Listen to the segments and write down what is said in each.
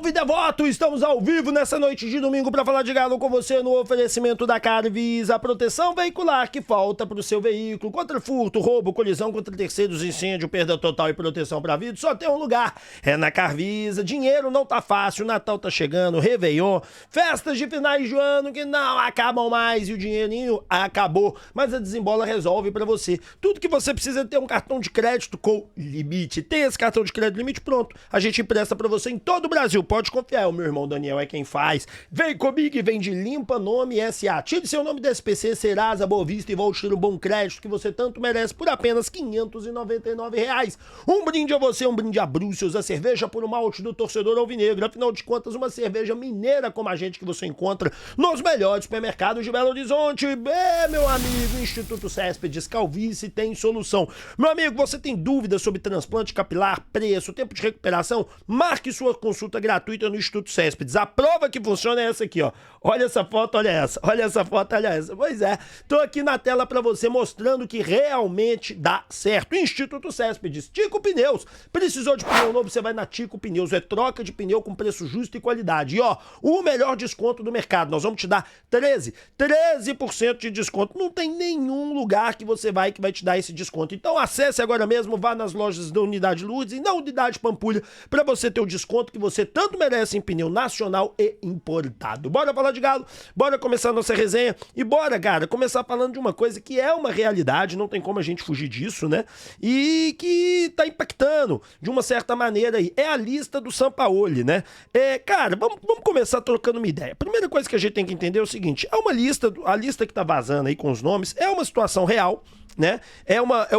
Salve, devoto! Estamos ao vivo nessa noite de domingo para falar de Galo com você no oferecimento da Carvisa, a proteção veicular que falta para o seu veículo contra furto, roubo, colisão contra terceiros, incêndio, perda total e proteção para a vida. Só tem um lugar, é na Carvisa. Dinheiro não tá fácil, Natal tá chegando, Réveillon, festas de finais de ano que não acabam mais e o dinheirinho acabou, mas a Desembola resolve para você. Tudo que você precisa é ter um cartão de crédito com limite. Tem esse cartão de crédito limite, pronto. A gente empresta para você em todo o Brasil, pode confiar, o meu irmão Daniel é quem faz. Vem comigo e vem de Limpa Nome SA. Tire seu nome do SPC, Serasa, Boa Vista e volte ter o bom crédito que você tanto merece por apenas R$ 599. Um brinde a você, um brinde a Brúcios, a cerveja por um malte do torcedor alvinegro. Afinal de contas, uma cerveja mineira como a gente que você encontra nos melhores supermercados de Belo Horizonte. Meu amigo, Instituto Céspedes, calvície tem solução. Meu amigo, você tem dúvidas sobre transplante capilar, preço, tempo de recuperação? Marque sua consulta gratuita no Instituto Céspedes. A prova que funciona é essa aqui, ó. Olha essa foto, olha essa. Olha essa foto, olha essa. Pois é, tô aqui na tela pra você mostrando que realmente dá certo. Instituto Céspedes, Tico Pneus. Precisou de pneu novo, você vai na Tico Pneus. É troca de pneu com preço justo e qualidade. E ó, o melhor desconto do mercado. Nós vamos te dar 13% de desconto. Não tem nenhum lugar que você vai que vai te dar esse desconto. Então acesse agora mesmo, vá nas lojas da Unidade Lourdes e na Unidade Pampulha pra você ter o desconto que você tanto merece em pneu nacional e importado. Bora falar de Galo? Bora começar a nossa resenha? E bora, cara, começar falando de uma coisa que é uma realidade, não tem como a gente fugir disso, né? E que tá impactando de uma certa maneira aí. É a lista do Sampaoli, né? Cara, vamos começar trocando uma ideia. A primeira coisa que a gente tem que entender é o seguinte, é uma lista, a lista que tá vazando aí com os nomes, é uma situação real, né?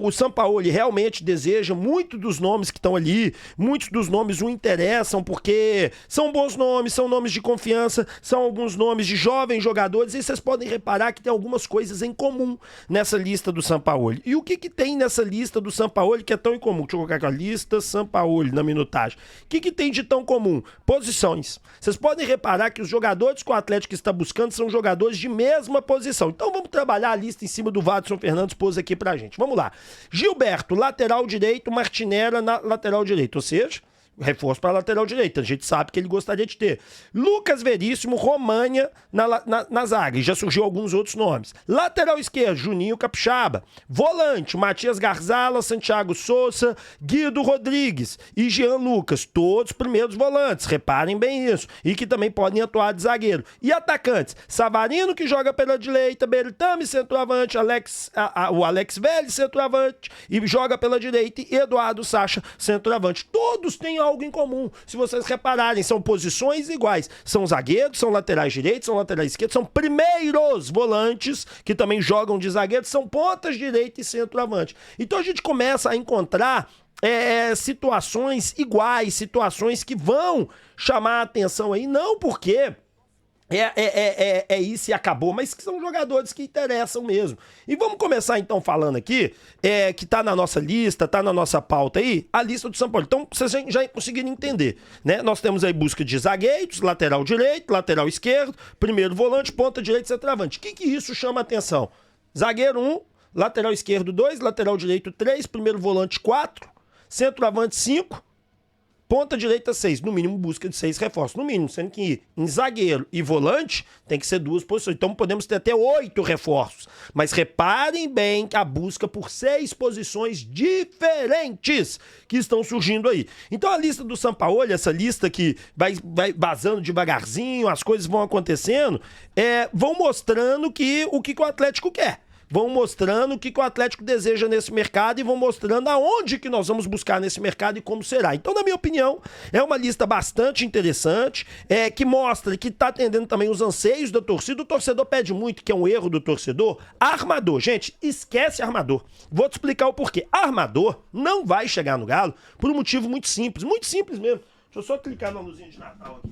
O Sampaoli realmente deseja, muito dos nomes que estão ali, muitos dos nomes o interessam porque são bons nomes, são nomes de confiança, são alguns nomes de jovens jogadores e vocês podem reparar que tem algumas coisas em comum nessa lista do Sampaoli. E o que tem nessa lista do Sampaoli que é tão incomum? Deixa eu colocar aqui a lista Sampaoli na minutagem. O que tem de tão comum? Posições. Vocês podem reparar que os jogadores que o Atlético está buscando são jogadores de mesma posição. Então vamos trabalhar a lista em cima do Vadson Fernandes pôs aqui pra gente. Vamos lá. Gilberto, lateral direito, Martinelli na lateral direito, ou seja, reforço para lateral direita, a gente sabe que ele gostaria de ter. Lucas Veríssimo, România na zaga, e já surgiu alguns outros nomes. Lateral esquerdo, Juninho Capixaba. Volante, Matias Garzala, Santiago Souza, Guido Rodrigues e Jean Lucas, todos primeiros volantes, reparem bem isso, e que também podem atuar de zagueiro. E atacantes, Savarino que joga pela direita, Bertami centroavante, o Alex Vélez centroavante e joga pela direita, e Eduardo Sacha centroavante. Todos têm algo em comum, se vocês repararem, são posições iguais, são zagueiros, são laterais direitos, são laterais esquerdos, são primeiros volantes que também jogam de zagueiro, são pontas direita e centroavante. Então a gente começa a encontrar situações iguais, situações que vão chamar a atenção aí, não porque isso e acabou, mas que são jogadores que interessam mesmo. E vamos começar então falando aqui, que tá na nossa lista, tá na nossa pauta aí, a lista do Sampaoli. Então vocês já conseguiram entender, né? Nós temos aí busca de zagueiros, lateral direito, lateral esquerdo, primeiro volante, ponta direita e centroavante. O que isso chama a atenção? Zagueiro 1, lateral esquerdo 2, lateral direito 3, primeiro volante 4, centroavante 5, ponta direita 6, no mínimo busca de 6 reforços, no mínimo, sendo que em zagueiro e volante tem que ser 2 posições, então podemos ter até 8 reforços, mas reparem bem que a busca por 6 posições diferentes que estão surgindo aí. Então a lista do Sampaoli, essa lista que vai vazando devagarzinho, as coisas vão acontecendo, vão mostrando o que o Atlético quer. Vão mostrando o que o Atlético deseja nesse mercado e vão mostrando aonde que nós vamos buscar nesse mercado e como será. Então, na minha opinião, é uma lista bastante interessante, que mostra que está atendendo também os anseios da torcida. O torcedor pede muito, que é um erro do torcedor, armador. Gente, esquece armador. Vou te explicar o porquê. Armador não vai chegar no Galo por um motivo muito simples mesmo. Deixa eu só clicar na luzinha de Natal aqui.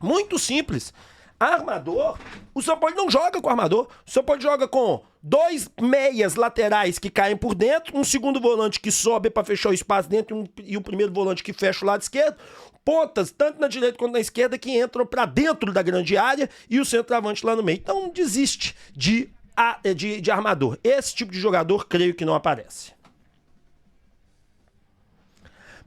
Muito simples. Armador, o Sampaoli não joga com armador, o Sampaoli joga com 2 meias laterais que caem por dentro, um segundo volante que sobe para fechar o espaço dentro e o primeiro volante que fecha o lado esquerdo, pontas, tanto na direita quanto na esquerda, que entram para dentro da grande área e o centroavante lá no meio. Então desiste de armador. Esse tipo de jogador creio que não aparece.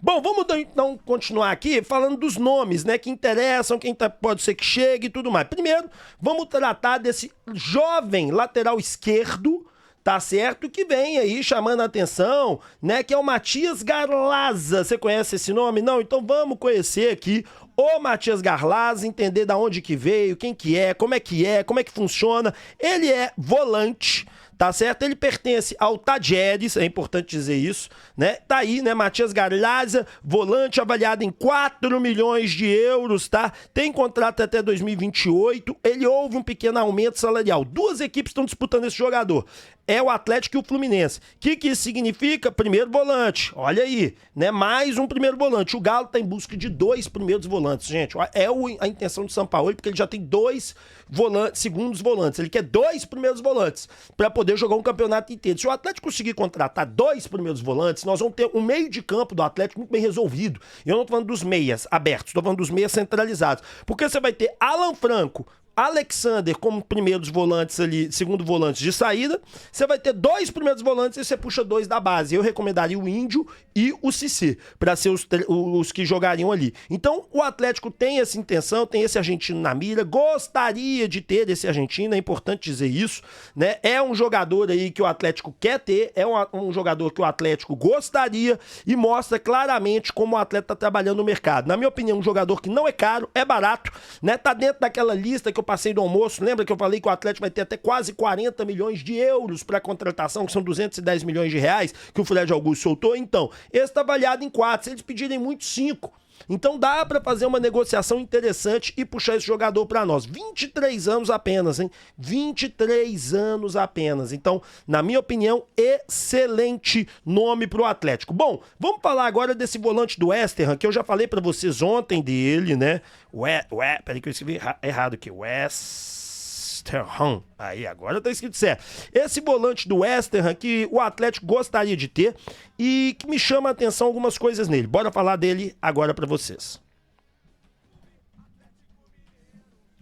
Bom, vamos então continuar aqui falando dos nomes, né, que interessam, quem pode ser que chegue e tudo mais. Primeiro, vamos tratar desse jovem lateral esquerdo, tá certo? Que vem aí chamando a atenção, né? Que é o Matias Garlaza. Você conhece esse nome? Não? Então vamos conhecer aqui o Matias Garlaza, entender da onde que veio, quem que é, como é que funciona. Ele é volante, tá certo? Ele pertence ao Tajeres, é importante dizer isso, né? Tá aí, né? Matias Garlaza, volante avaliado em 4 milhões de euros, tá? Tem contrato até 2028. Ele houve um pequeno aumento salarial. Duas equipes estão disputando esse jogador. É o Atlético e o Fluminense. O que isso significa? Primeiro volante. Olha aí, né? Mais um primeiro volante. O Galo tá em busca de 2 primeiros volantes, gente. É a intenção do Sampaoli, porque ele já tem 2 volantes, segundos volantes. Ele quer 2 primeiros volantes para poder jogar um campeonato inteiro. Se o Atlético conseguir contratar 2 primeiros volantes, nós vamos ter um meio de campo do Atlético muito bem resolvido. E eu não tô falando dos meias abertos, tô falando dos meias centralizados. Porque você vai ter Alan Franco, Alexander como primeiros volantes ali, segundo volantes de saída. Você vai ter 2 primeiros volantes e você puxa 2 da base. Eu recomendaria o Índio e o Cissé para ser os que jogariam ali. Então o Atlético tem essa intenção, tem esse argentino na mira, gostaria de ter esse argentino, é importante dizer isso, né? É um jogador aí que o Atlético quer ter, é um jogador que o Atlético gostaria e mostra claramente como o atleta tá trabalhando no mercado. Na minha opinião, um jogador que não é caro, é barato, né? Tá dentro daquela lista que eu passei do almoço, lembra que eu falei que o Atlético vai ter até quase 40 milhões de euros para contratação, que são 210 milhões de reais que o Fred Augusto soltou? Então, esse tá avaliado em 4, se eles pedirem muito 5. Então dá para fazer uma negociação interessante e puxar esse jogador para nós. 23 anos apenas, hein? 23 anos apenas. Então, na minha opinião, excelente nome pro Atlético. Bom, vamos falar agora desse volante do West Ham, que eu já falei para vocês ontem dele, né? Peraí que eu escrevi errado aqui. West Ham. Aí, agora tá escrito certo. Esse volante do West Ham que o Atlético gostaria de ter e que me chama a atenção algumas coisas nele. Bora falar dele agora pra vocês.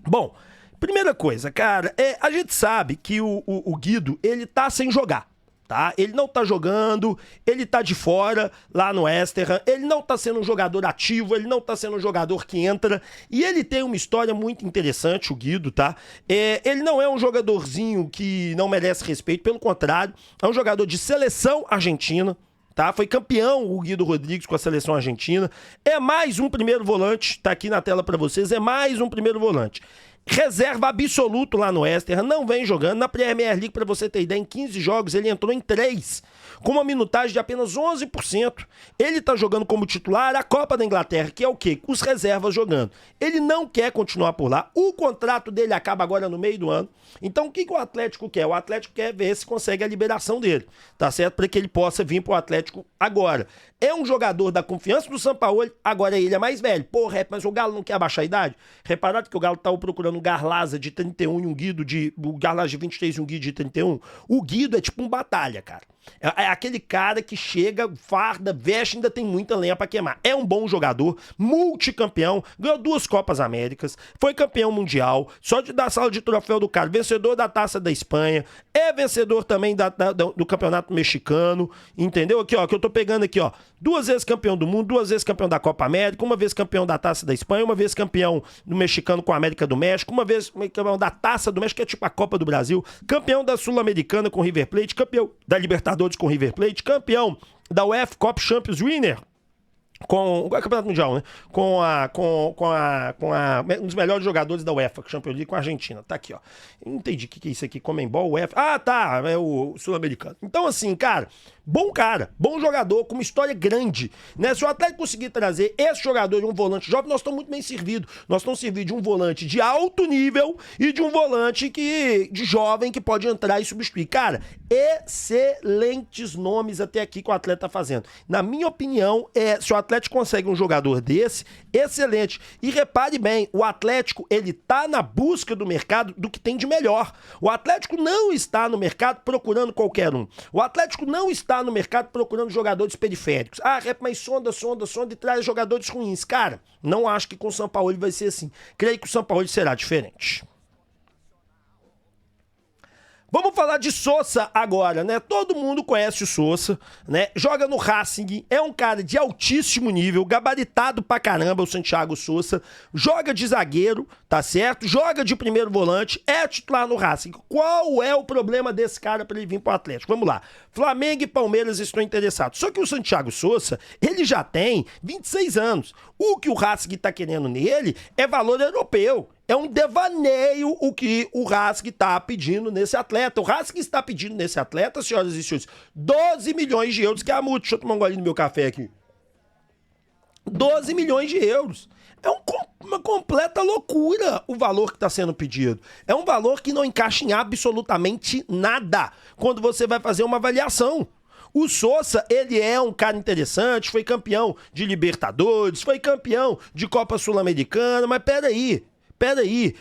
Bom, primeira coisa, cara, a gente sabe que o Guido, ele tá sem jogar. Tá? Ele não tá jogando, ele tá de fora lá no West Ham, ele não tá sendo um jogador ativo, ele não tá sendo um jogador que entra, e ele tem uma história muito interessante, o Guido, tá? Ele não é um jogadorzinho que não merece respeito, pelo contrário, é um jogador de seleção argentina, tá? Foi campeão o Guido Rodrigues com a seleção argentina, é mais um primeiro volante, tá aqui na tela pra vocês, é mais um primeiro volante. Reserva absoluto lá no West Ham, não vem jogando. Na Premier League, para você ter ideia, em 15 jogos ele entrou em 3, com uma minutagem de apenas 11%. Ele tá jogando como titular a Copa da Inglaterra, que é o quê? Os reservas jogando. Ele não quer continuar por lá, o contrato dele acaba agora no meio do ano. Então o que o Atlético quer? O Atlético quer ver se consegue a liberação dele, tá certo? Para que ele possa vir pro Atlético agora. É um jogador da confiança do Sampaoli, agora ele é mais velho. Porra, mas o Galo não quer abaixar a idade? Repararam que o Galo tava procurando um Garlaza de 31 e um Guido o Garlaza de 23 e um Guido de 31. O Guido é tipo um batalha, cara. É aquele cara que chega, farda, veste, ainda tem muita lenha pra queimar. É um bom jogador, multicampeão, ganhou 2 Copas Américas, foi campeão mundial, só de dar sala de troféu do cara, vencedor da Taça da Espanha, é vencedor também do Campeonato Mexicano, entendeu? Aqui, ó, que eu tô pegando aqui, ó, 2 vezes campeão do mundo, 2 vezes campeão da Copa América, 1 vez campeão da Taça da Espanha, 1 vez campeão do Mexicano com a América do México, 1 vez campeão da Taça do México, que é tipo a Copa do Brasil, campeão da Sul-Americana com o River Plate, campeão da Libertadores com o River Plate, campeão da UEFA Cup Champions Winner com o Campeonato Mundial, né? Com um dos melhores jogadores da UEFA Champions League com a Argentina. Tá aqui, ó. Eu não entendi o que é isso aqui. Comembol, UEFA. Ah, tá. É o Sul-Americano. Então, assim, cara, bom jogador, com uma história grande, né? Se o Atlético conseguir trazer esse jogador de um volante jovem, nós estamos muito bem servidos. Nós estamos servidos de um volante de alto nível e de um volante de jovem que pode entrar e substituir. Cara, excelentes nomes até aqui que o Atlético tá fazendo. Na minha opinião, se o Atlético consegue um jogador desse, excelente. E repare bem, o Atlético, ele tá na busca do mercado do que tem de melhor. O Atlético não está no mercado procurando qualquer um. O Atlético não está no mercado procurando jogadores periféricos. Ah, mas sonda e traz jogadores ruins. Cara, não acho que com o Sampaoli vai ser assim. Creio que o Sampaoli será diferente. Vamos falar de Sousa agora, né? Todo mundo conhece o Sousa, né? Joga no Racing, é um cara de altíssimo nível, gabaritado pra caramba o Santiago Sousa, joga de zagueiro, tá certo? Joga de primeiro volante, é titular no Racing. Qual é o problema desse cara pra ele vir pro Atlético? Vamos lá. Flamengo e Palmeiras estão interessados. Só que o Santiago Sousa, ele já tem 26 anos. O que o Racing tá querendo nele é valor europeu. É um devaneio o que o Racing está pedindo nesse atleta. O Racing está pedindo nesse atleta, senhoras e senhores, 12 milhões de euros, que é a multa. Deixa eu tomar um golinho no meu café aqui. 12 milhões de euros. É uma completa loucura o valor que está sendo pedido. É um valor que não encaixa em absolutamente nada quando você vai fazer uma avaliação. O Sousa, ele é um cara interessante, foi campeão de Libertadores, foi campeão de Copa Sul-Americana, mas peraí,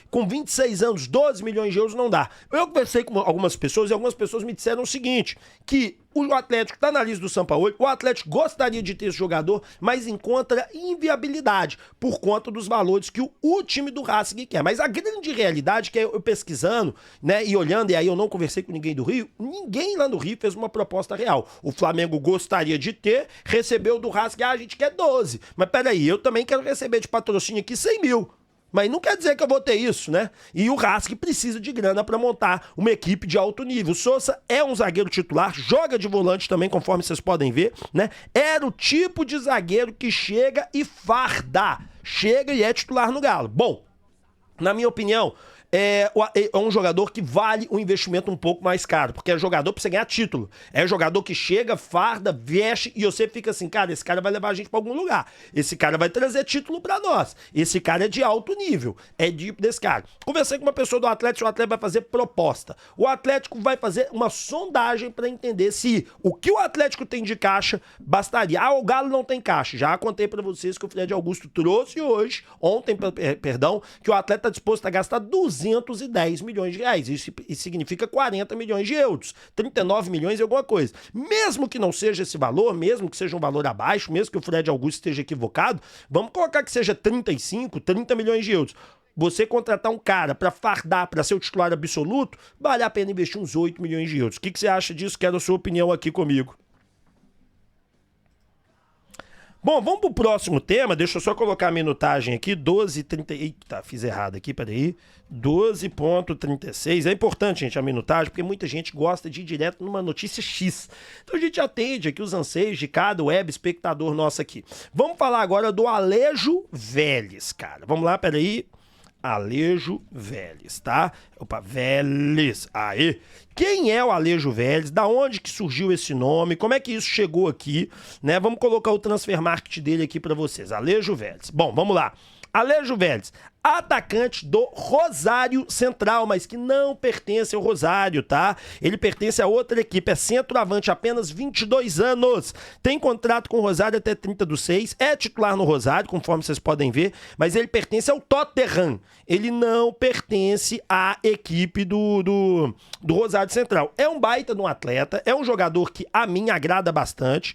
com 26 anos, 12 milhões de euros não dá. Eu conversei com algumas pessoas e algumas pessoas me disseram o seguinte, que o Atlético está na lista do Sampaoli, o Atlético gostaria de ter esse jogador, mas encontra inviabilidade por conta dos valores que o time do Racing quer. Mas a grande realidade, que é eu pesquisando, né, e olhando, e aí eu não conversei com ninguém do Rio, ninguém lá no Rio fez uma proposta real. O Flamengo gostaria de ter, recebeu do Racing, a gente quer 12. Mas peraí, eu também quero receber de patrocínio aqui 100 mil. Mas não quer dizer que eu vou ter isso, né? E o Racing precisa de grana para montar uma equipe de alto nível. O Sousa é um zagueiro titular, joga de volante também, conforme vocês podem ver, né? Era o tipo de zagueiro que chega e farda. Chega e é titular no Galo. Bom, na minha opinião, é um jogador que vale um investimento um pouco mais caro, porque é jogador pra você ganhar título. É jogador que chega, farda, veste, e você fica assim, cara, esse cara vai levar a gente pra algum lugar. Esse cara vai trazer título pra nós. Esse cara é de alto nível. É tipo desse cara. Conversei com uma pessoa do Atlético, o Atlético vai fazer proposta. O Atlético vai fazer uma sondagem pra entender se o que o Atlético tem de caixa bastaria. Ah, o Galo não tem caixa. Já contei pra vocês que o Fred Augusto trouxe hoje, ontem, perdão, que o Atlético tá disposto a gastar 210 milhões de reais. Isso significa 40 milhões de euros. 39 milhões e alguma coisa. Mesmo que não seja esse valor, mesmo que seja um valor abaixo, mesmo que o Fred Augusto esteja equivocado, vamos colocar que seja 35, 30 milhões de euros. Você contratar um cara para fardar, para ser o titular absoluto, vale a pena investir uns 8 milhões de euros. O que você acha disso? Quero a sua opinião aqui comigo. Bom, vamos pro próximo tema, deixa eu só colocar a minutagem aqui, 12h30, eita, fiz errado aqui, peraí, 12h36, é importante, gente, a minutagem, porque muita gente gosta de ir direto numa notícia X, então a gente atende aqui os anseios de cada web espectador nosso aqui. Vamos falar agora do Alejo Vélez, cara, vamos lá, peraí, Alejo Vélez, tá? Opa, Vélez, aí. Quem é o Alejo Vélez? Da onde que surgiu esse nome? Como é que isso chegou aqui? Né? Vamos colocar o transfer market dele aqui para vocês. Alejo Vélez. Bom, vamos lá. Alejo Vélez, atacante do Rosário Central, mas que não pertence ao Rosário, tá? Ele pertence a outra equipe, é centroavante, apenas 22 anos. Tem contrato com o Rosário até 30/6, é titular no Rosário, conforme vocês podem ver, mas ele pertence ao Tottenham. Ele não pertence à equipe do Rosário Central. É um baita de um atleta, é um jogador que a mim agrada bastante.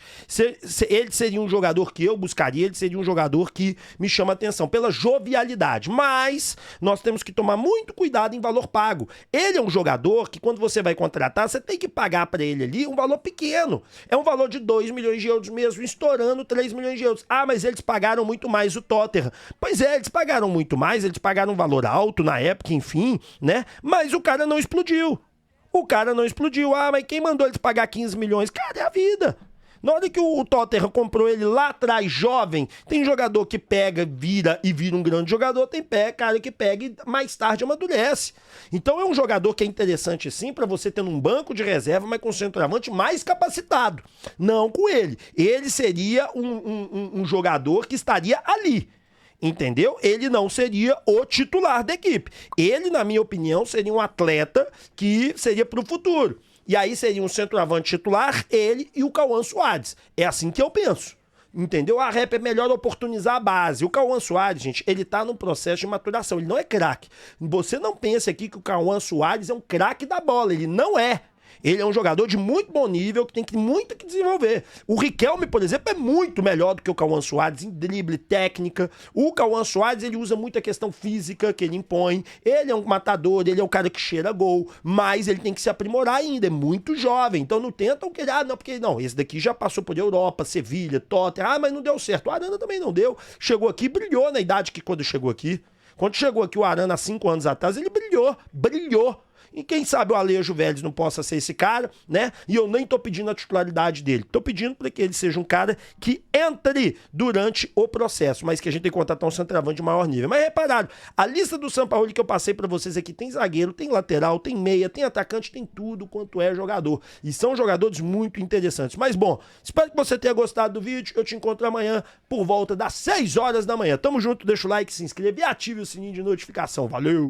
Ele seria um jogador que eu buscaria, ele seria um jogador que me chama atenção pela jovialidade. Mas nós temos que tomar muito cuidado em valor pago. Ele é um jogador que quando você vai contratar, você tem que pagar para ele ali um valor pequeno. É um valor de 2 milhões de euros mesmo, estourando 3 milhões de euros. Ah, mas eles pagaram muito mais o Tottenham. Pois é, eles pagaram muito mais, eles pagaram um valor alto na época, enfim, né? Mas o cara não explodiu. Ah, mas quem mandou eles pagar 15 milhões? Cara, é a vida. Na hora que o Tottenham comprou ele lá atrás, jovem, tem jogador que pega, vira um grande jogador, tem cara que pega e mais tarde amadurece. Então é um jogador que é interessante sim para você ter um banco de reserva, mas com um centroavante mais capacitado. Não com ele. Ele seria um jogador que estaria ali. Entendeu? Ele não seria o titular da equipe. Ele, na minha opinião, seria um atleta que seria para o futuro. E aí seria um centroavante titular, ele e o Cauã Soares. É assim que eu penso. Entendeu? A Rep é melhor oportunizar a base. O Cauã Soares, gente, ele tá num processo de maturação. Ele não é craque. Você não pense aqui que o Cauã Soares é um craque da bola. Ele não é. Ele é um jogador de muito bom nível, que tem muito que desenvolver. O Riquelme, por exemplo, é muito melhor do que o Cauã Soares em drible, técnica. O Cauã Soares, ele usa muito a questão física que ele impõe. Ele é um matador, ele é um cara que cheira gol, mas ele tem que se aprimorar ainda, é muito jovem. Então não tentam querer, porque não, esse daqui já passou por Europa, Sevilha, Tottenham, mas não deu certo. O Arana também não deu. Chegou aqui, brilhou na idade que quando chegou aqui. Quando chegou aqui o Arana há 5 anos atrás, ele brilhou. E quem sabe o Alejo Vélez não possa ser esse cara, né? E eu nem tô pedindo a titularidade dele. Tô pedindo para que ele seja um cara que entre durante o processo, mas que a gente tem que contratar um centroavante de maior nível. Mas repararam, a lista do Sampaoli que eu passei para vocês aqui tem zagueiro, tem lateral, tem meia, tem atacante, tem tudo quanto é jogador. E são jogadores muito interessantes. Mas bom, espero que você tenha gostado do vídeo. Eu te encontro amanhã por volta das 6 horas da manhã. Tamo junto, deixa o like, se inscreve e ative o sininho de notificação. Valeu!